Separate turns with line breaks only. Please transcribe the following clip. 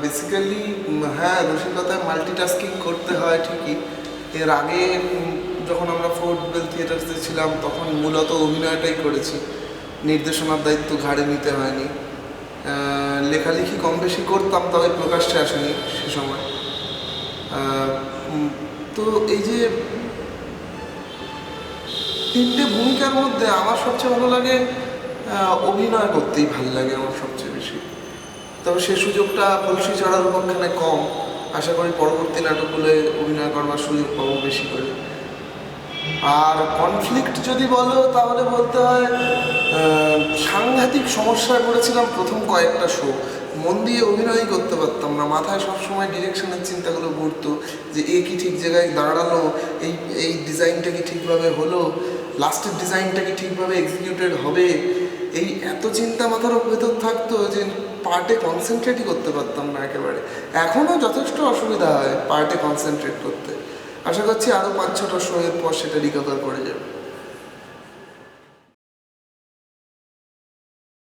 Basically হ্যাঁ, রসিকতায় multitasking করতে হয় ঠিকই। এর আগে যখন আমরা ফোর্ট বেল থিয়েটার্সে ছিলাম তখন মূলত অভিনয়টাই করেছি, নির্দেশনার দায়িত্ব ঘাড়ে নিতে হয়নি। লেখালেখি কম বেশি করতাম, তবে প্রকাশ্যে আসেনি সে সময়। তো এই যে তিনটে ভূমিকার মধ্যে আমার সবচেয়ে ভালো লাগে অভিনয় করতেই ভালো লাগে আমার সবচেয়ে বেশি। তবে সে সুযোগটা কলসি চড়ার উপাখ্যানে কম। আশা করি পরবর্তী নাটকগুলোয় অভিনয় করবার সুযোগ পাবো বেশি করে। আর কনফ্লিক্ট যদি বলো তাহলে বলতে হয় সাংঘাতিক সমস্যায় পড়েছিলাম প্রথম কয়েকটা শো। মন দিয়ে অভিনয়ই করতে পারতাম না, মাথায় সবসময় ডিরেকশনের চিন্তাগুলো ঘুরতো যে এ কি ঠিক জায়গায় দাঁড়ালো, এই এই ডিজাইনটা কি ঠিকভাবে হলো, লাস্টের ডিজাইনটা কি ঠিকভাবে এক্সিকিউটেড হবে। এই এত চিন্তা মাথার ভেতর থাকতো যে পার্টে কনসেন্ট্রেটই করতে পারতাম না একেবারে। এখনও যথেষ্ট অসুবিধা হয় পার্টে কনসেন্ট্রেট করতে। আশা করছি আরও 5-6টা শো এর পর সেটা রিকভার করে যাবে।